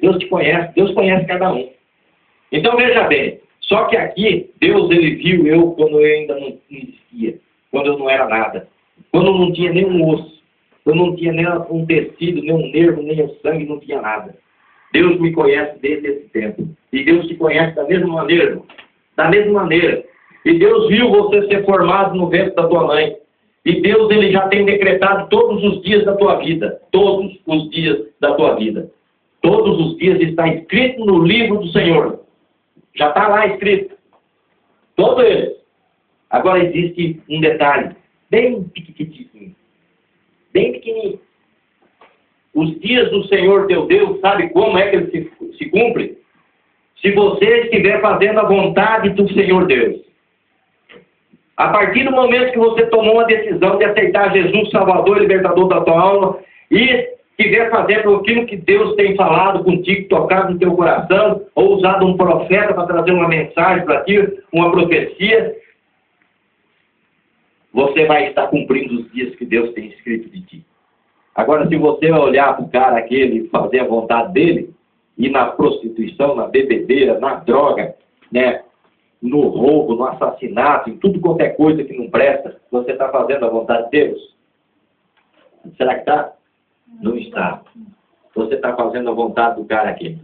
Deus te conhece, Deus conhece cada um. Então veja bem, só que aqui Deus ele viu eu quando eu ainda não existia, quando eu não era nada, quando eu não tinha nenhum osso, eu não tinha nem um tecido, nem um nervo, nem um sangue, não tinha nada. Deus me conhece desde esse tempo. E Deus te conhece da mesma maneira, irmão. Da mesma maneira. E Deus viu você ser formado no ventre da tua mãe. E Deus ele já tem decretado todos os dias da tua vida. Todos os dias da tua vida. Todos os dias está escrito no livro do Senhor. Já está lá escrito. Todos eles. Agora existe um detalhe. Bem pequenininho. Bem pequenininho. Os dias do Senhor teu Deus, sabe como é que ele se cumpre? Se você estiver fazendo a vontade do Senhor Deus. A partir do momento que você tomou a decisão de aceitar Jesus, Salvador e Libertador da tua alma, e estiver fazendo aquilo que Deus tem falado contigo, tocado no teu coração, ou usado um profeta para trazer uma mensagem para ti, uma profecia, você vai estar cumprindo os dias que Deus tem escrito de ti. Agora, se você olhar para o cara aquele e fazer a vontade dele, ir na prostituição, na bebedeira, na droga, né, no roubo, no assassinato, em tudo qualquer coisa que não presta, você está fazendo a vontade de Deus? Será que está? Não está. Você está fazendo a vontade do cara aqui.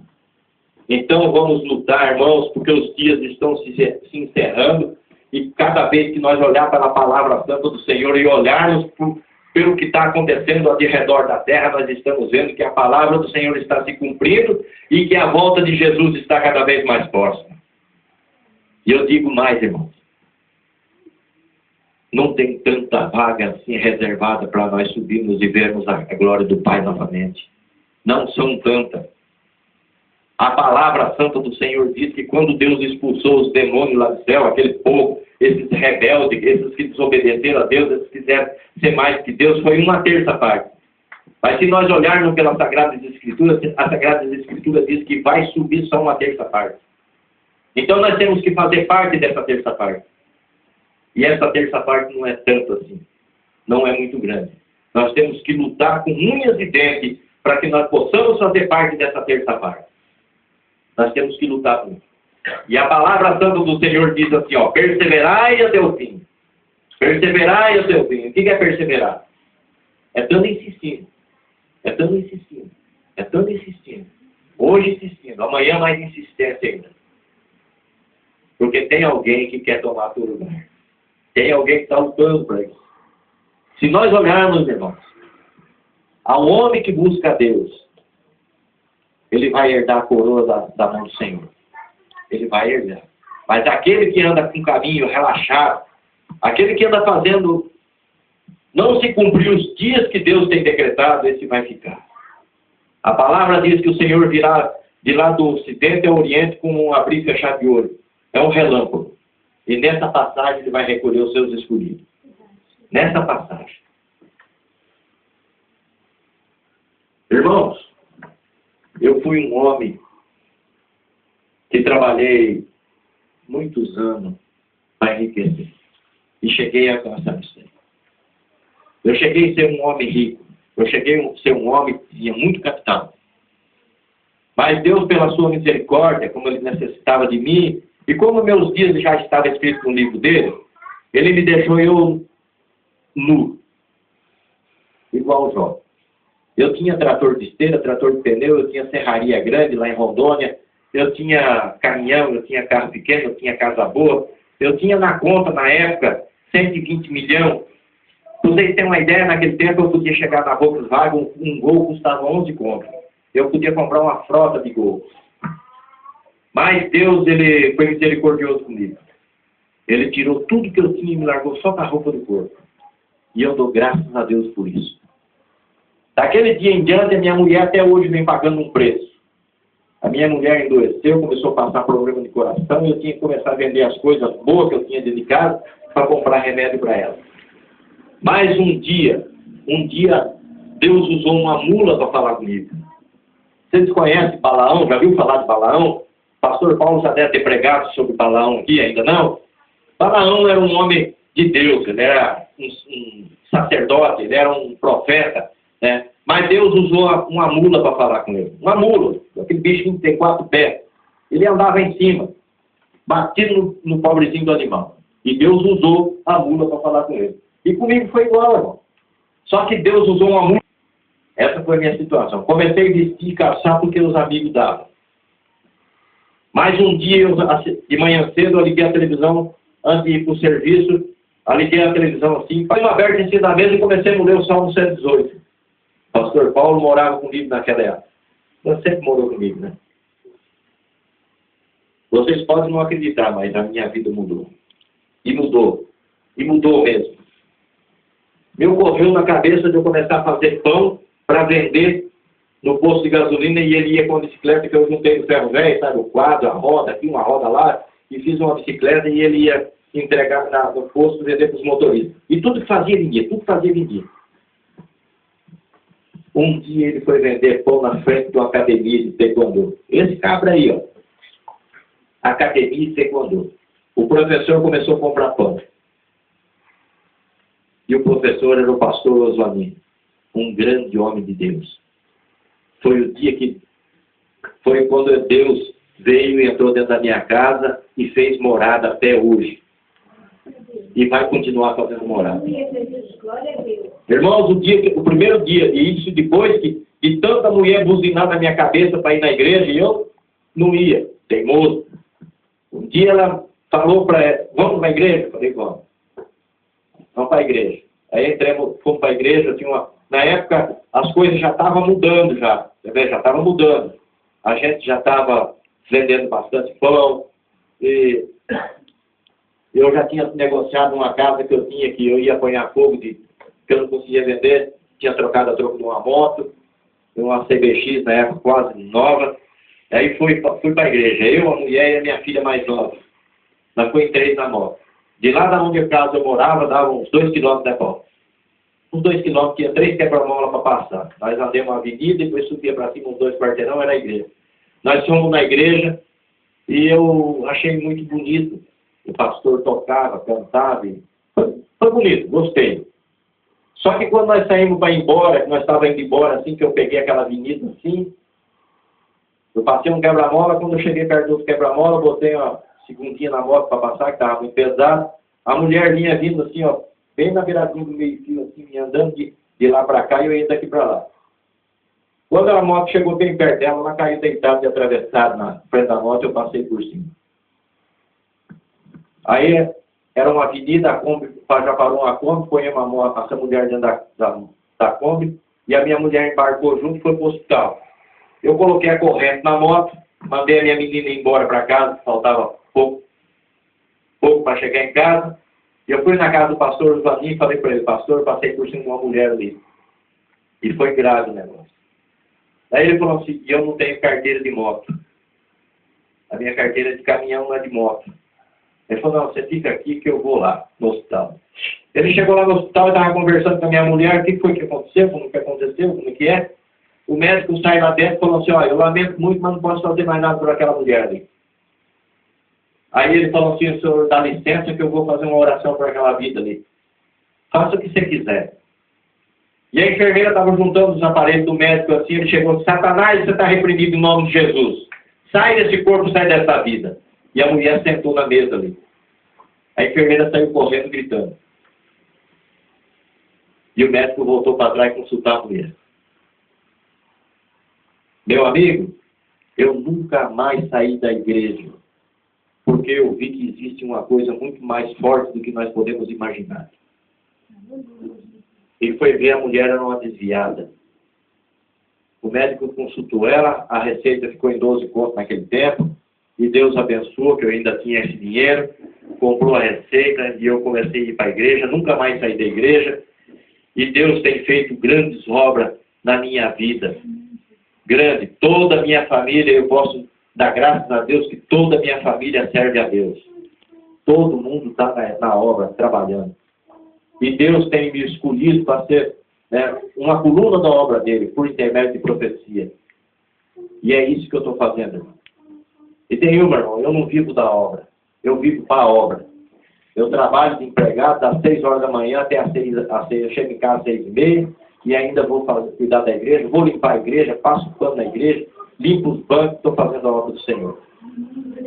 Então vamos lutar, irmãos, porque os dias estão se encerrando e cada vez que nós olharmos para a palavra santa do Senhor e olharmos pelo que está acontecendo ao redor da terra, nós estamos vendo que a palavra do Senhor está se cumprindo e que a volta de Jesus está cada vez mais próxima. E eu digo mais, irmãos, não tem tanta vaga assim reservada para nós subirmos e vermos a glória do Pai novamente. Não são tantas. A palavra santa do Senhor diz que quando Deus expulsou os demônios lá do céu, aquele povo, esses rebeldes, esses que desobedeceram a Deus, esses que quiseram ser mais que Deus, foi 1/3 Mas se nós olharmos pelas Sagradas Escrituras, as Sagradas Escrituras diz que vai subir só 1/3. Então nós temos que fazer parte dessa 1/3. E essa 1/3 não é tanto assim. Não é muito grande. Nós temos que lutar com unhas e dentes para que nós possamos fazer parte dessa 1/3. Nós temos que lutar muito. E a palavra santa do Senhor diz assim, ó, perseverai até o fim. Perseverai até o fim. O que é perseverar? É estando insistindo. É estando insistindo. É estando insistindo. Hoje insistindo. Amanhã mais insistência ainda. Porque tem alguém que quer tomar teu lugar. Tem alguém que está lutando para isso. Se nós olharmos, irmãos, ao homem que busca a Deus, ele vai herdar a coroa da mão do Senhor. Ele vai herdar. Mas aquele que anda com caminho relaxado, aquele que anda fazendo, não se cumprir os dias que Deus tem decretado, esse vai ficar. A palavra diz que o Senhor virá de lá do ocidente ao oriente como um abrir e fechar de olho. É um relâmpago. E nessa passagem ele vai recolher os seus escolhidos. Nessa passagem. Irmãos, eu fui um homem que trabalhei muitos anos para enriquecer. E cheguei a alcançar isso aí. Eu cheguei a ser um homem rico. Eu cheguei a ser um homem que tinha muito capital. Mas Deus, pela sua misericórdia, como Ele necessitava de mim, e como meus dias já estavam escritos no livro dele, Ele me deixou eu nu, igual o Jó. Eu tinha trator de esteira, trator de pneu, eu tinha serraria grande lá em Rondônia, eu tinha caminhão, eu tinha carro pequeno, eu tinha casa boa, eu tinha na conta, na época, 120 milhões. Para vocês terem uma ideia, naquele tempo eu podia chegar na Volkswagen, um Gol custava 11 contos. Eu podia comprar uma frota de Gol. Mas Deus, Ele foi misericordioso comigo. Ele tirou tudo que eu tinha e me largou só com a roupa do corpo. E eu dou graças a Deus por isso. Daquele dia em diante, a minha mulher até hoje vem pagando um preço. A minha mulher endoeceu, começou a passar problema de coração, e eu tinha que começar a vender as coisas boas que eu tinha dentro de casa para comprar remédio para ela. Mas um dia, Deus usou uma mula para falar comigo. Vocês conhecem Balaão? Já viu falar de Balaão? Pastor Paulo já deve ter pregado sobre Balaão aqui, ainda não? Balaão era um homem de Deus, ele era um sacerdote, ele era um profeta, né? Mas Deus usou uma mula para falar com ele. Uma mula, aquele bichinho que tem 4 pés. Ele andava em cima, batido no pobrezinho do animal. E Deus usou a mula para falar com ele. E comigo foi igual, irmão. Só que Deus usou uma mula. Essa foi a minha situação. Comecei a vestir e caçar porque os amigos davam. Mas um dia, de manhã cedo, eu liguei a televisão, antes de ir para o serviço, eu liguei a televisão assim, fui aberto em cima da mesa e comecei a ler o Salmo 118. O pastor Paulo morava comigo naquela época. Ele sempre morou comigo, né? Vocês podem não acreditar, mas a minha vida mudou. E mudou. E mudou mesmo. Me ocorreu na cabeça de eu começar a fazer pão para vender no posto de gasolina e ele ia com a bicicleta que eu juntei do ferro velho, sabe? O quadro, a roda aqui, uma roda lá, e fiz uma bicicleta e ele ia entregar no posto e vender para os motoristas. E tudo que fazia, vendia. Tudo que fazia, vendia. Um dia ele foi vender pão na frente de uma academia de taekwondo. Esse cabra aí, ó. Academia de taekwondo. O professor começou a comprar pão. E o professor era o pastor Oswaldo, um grande homem de Deus. Foi o dia que... Foi quando Deus veio e entrou dentro da minha casa e fez morada até hoje. E vai continuar fazendo morada. Irmãos, o primeiro dia, e isso depois que de tanta mulher buzinar na minha cabeça para ir na igreja, e eu não ia, teimoso. Um dia ela falou para ela, vamos para a igreja? Eu falei, vamos. Vamos para a igreja. Aí fomos para a igreja, na época as coisas já estavam mudando já estavam mudando. A gente já estava vendendo bastante pão, e eu já tinha negociado uma casa que eu tinha, que eu ia apanhar fogo, que eu não conseguia vender, tinha trocado a troco de uma moto, uma CBX na época quase nova. Aí fui para a igreja, eu, a mulher e a minha filha mais nova. Nós fomos 3 na moto. De lá da onde eu morava, dava uns 2 quilômetros da volta. Uns 2 quilômetros, tinha 3 quebra-mola para passar. Nós andamos uma avenida, depois subia para cima uns 2 quarteirão, era a igreja. Nós fomos na igreja e eu achei muito bonito. O pastor tocava, cantava. Foi bonito, gostei. Só que quando nós saímos para ir embora, que nós estávamos indo embora assim, que eu peguei aquela avenida assim, eu passei um quebra-mola, quando eu cheguei perto do quebra-mola, botei uma segundinha na moto para passar, que estava muito pesado. A mulher vinha vindo assim, ó, bem na beiradinha do meio-fio, assim, andando de lá para cá e eu ia daqui para lá. Quando a moto chegou bem perto dela, ela caiu deitada e atravessada na frente da moto, eu passei por cima. Aí era uma avenida, a Kombi, já parou uma Kombi, põe uma moto, essa mulher dentro da Kombi, e a minha mulher embarcou junto e foi para o hospital. Eu coloquei a corrente na moto, mandei a minha menina ir embora para casa, faltava pouco para chegar em casa. Eu fui na casa do pastor Oswaldinho e falei para ele, pastor, passei por cima de uma mulher ali. E foi grave o negócio. Aí ele falou assim, eu não tenho carteira de moto. A minha carteira é de caminhão, não é de moto. Ele falou, não, você fica aqui que eu vou lá no hospital. Ele chegou lá no hospital e estava conversando com a minha mulher, o que foi que aconteceu, como que aconteceu, como que é. O médico sai lá dentro e falou assim, ó, eu lamento muito, mas não posso fazer mais nada por aquela mulher ali. Aí ele falou assim, o senhor dá licença que eu vou fazer uma oração por aquela vida ali. Faça o que você quiser. E a enfermeira estava juntando os aparelhos do médico assim, ele chegou, Satanás, você está reprimido em nome de Jesus. Sai desse corpo, sai dessa vida. E a mulher sentou na mesa ali. A enfermeira saiu correndo, gritando. E o médico voltou para trás e consultar a mulher. Meu amigo, eu nunca mais saí da igreja, porque eu vi que existe uma coisa muito mais forte do que nós podemos imaginar. E foi ver a mulher era uma desviada. O médico consultou ela, a receita ficou em 12 contos naquele tempo, e Deus abençoou que eu ainda tinha esse dinheiro, comprou a receita e eu comecei a ir para a igreja, nunca mais saí da igreja, e Deus tem feito grandes obras na minha vida. Grande, toda a minha família, eu posso dar graças a Deus que toda a minha família serve a Deus. Todo mundo está na obra, trabalhando. E Deus tem me escolhido para ser uma coluna da obra dele, por intermédio de profecia. E é isso que eu estou fazendo, irmão. E tem uma, irmão, eu não vivo da obra, eu vivo para a obra. Eu trabalho de empregado das 6 horas da manhã até às 6, eu chego em casa às 6h30, e ainda vou cuidar da igreja, vou limpar a igreja, passo pano na igreja, limpo os bancos, estou fazendo a obra do Senhor.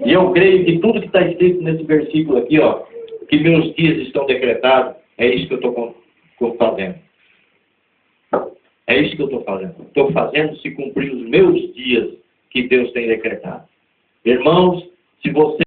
E eu creio que tudo que está escrito nesse versículo aqui, ó, que meus dias estão decretados, é isso que eu estou fazendo. É isso que eu estou fazendo. Estou fazendo se cumprir os meus dias que Deus tem decretado. Irmãos, se você